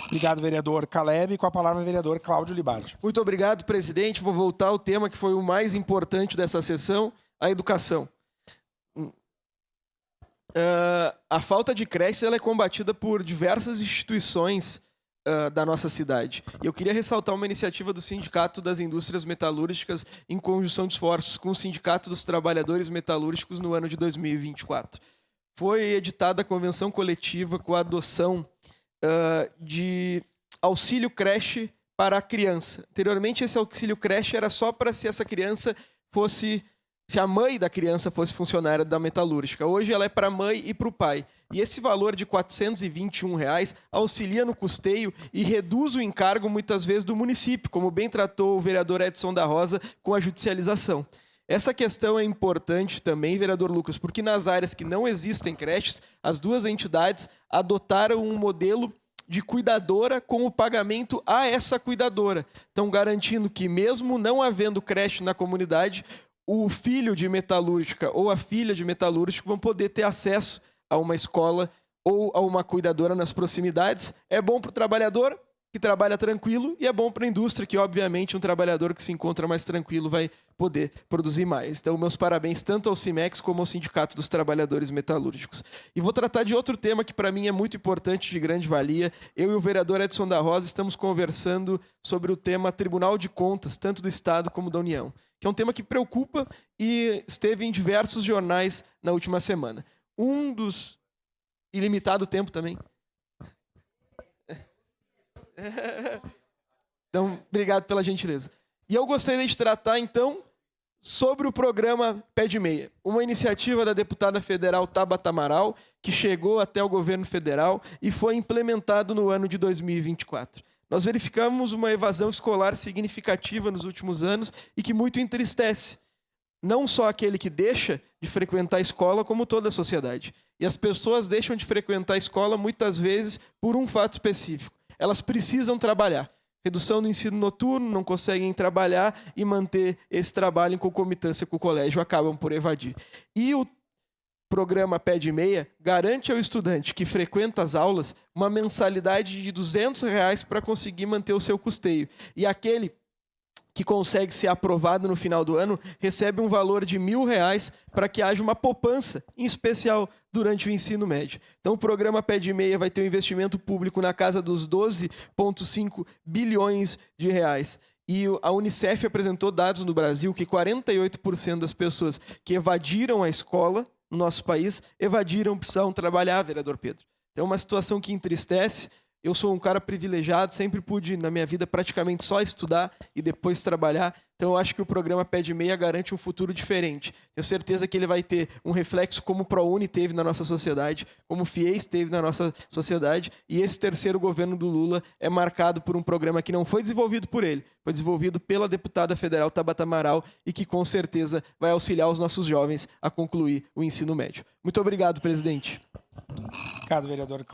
Obrigado, vereador Caleb. Com a palavra, o vereador Cláudio Libardi. Muito obrigado, presidente. Vou voltar ao tema que foi o mais importante dessa sessão, a educação. A falta de creches ela é combatida por diversas instituições da nossa cidade. E eu queria ressaltar uma iniciativa do Sindicato das Indústrias Metalúrgicas em conjunção de esforços com o Sindicato dos Trabalhadores Metalúrgicos no ano de 2024. Foi editada a convenção coletiva com a adoção de auxílio creche para a criança. Anteriormente, esse auxílio creche era só para se essa criança fosse... Se a mãe da criança fosse funcionária da metalúrgica. Hoje ela é para a mãe e para o pai. E esse valor de R$ 421 auxilia no custeio e reduz o encargo, muitas vezes, do município, como bem tratou o vereador Edson da Rosa com a judicialização. Essa questão é importante também, vereador Lucas, porque nas áreas que não existem creches, as duas entidades adotaram um modelo de cuidadora com o pagamento a essa cuidadora. Estão garantindo que, mesmo não havendo creche na comunidade, o filho de metalúrgica ou a filha de metalúrgico vão poder ter acesso a uma escola ou a uma cuidadora nas proximidades. É bom para o trabalhador, que trabalha tranquilo, e é bom para a indústria, que, obviamente, um trabalhador que se encontra mais tranquilo vai poder produzir mais. Então, meus parabéns tanto ao CIMEX como ao Sindicato dos Trabalhadores Metalúrgicos. E vou tratar de outro tema que, para mim, é muito importante, de grande valia. Eu e o vereador Edson da Rosa estamos conversando sobre o tema Tribunal de Contas, tanto do Estado como da União, que é um tema que preocupa e esteve em diversos jornais na última semana. Um dos... Ilimitado tempo também. Então, obrigado pela gentileza. E eu gostaria de tratar, então, sobre o programa Pé de Meia, uma iniciativa da deputada federal Tabata Amaral, que chegou até o governo federal e foi implementado no ano de 2024. Nós verificamos uma evasão escolar significativa nos últimos anos e que muito entristece. Não só aquele que deixa de frequentar a escola, como toda a sociedade. E as pessoas deixam de frequentar a escola muitas vezes por um fato específico. Elas precisam trabalhar. Redução do ensino noturno, não conseguem trabalhar e manter esse trabalho em concomitância com o colégio, acabam por evadir. E o programa Pé de Meia garante ao estudante que frequenta as aulas uma mensalidade de R$ 200 para conseguir manter o seu custeio. E aquele que consegue ser aprovado no final do ano recebe um valor de R$ 1.000 para que haja uma poupança, em especial durante o ensino médio. Então, o programa Pé de Meia vai ter um investimento público na casa dos 12,5 bilhões de reais. E a Unicef apresentou dados no Brasil que 48% das pessoas que evadiram a escola no nosso país precisavam trabalhar, vereador Pedro. Então, é uma situação que entristece. Eu sou um cara privilegiado, sempre pude, na minha vida, praticamente só estudar e depois trabalhar. Então, eu acho que o programa Pé de Meia garante um futuro diferente. Tenho certeza que ele vai ter um reflexo como o ProUni teve na nossa sociedade, como o FIES teve na nossa sociedade. E esse terceiro governo do Lula é marcado por um programa que não foi desenvolvido por ele, foi desenvolvido pela deputada federal Tabata Amaral e que, com certeza, vai auxiliar os nossos jovens a concluir o ensino médio. Muito obrigado, presidente. Obrigado, vereador.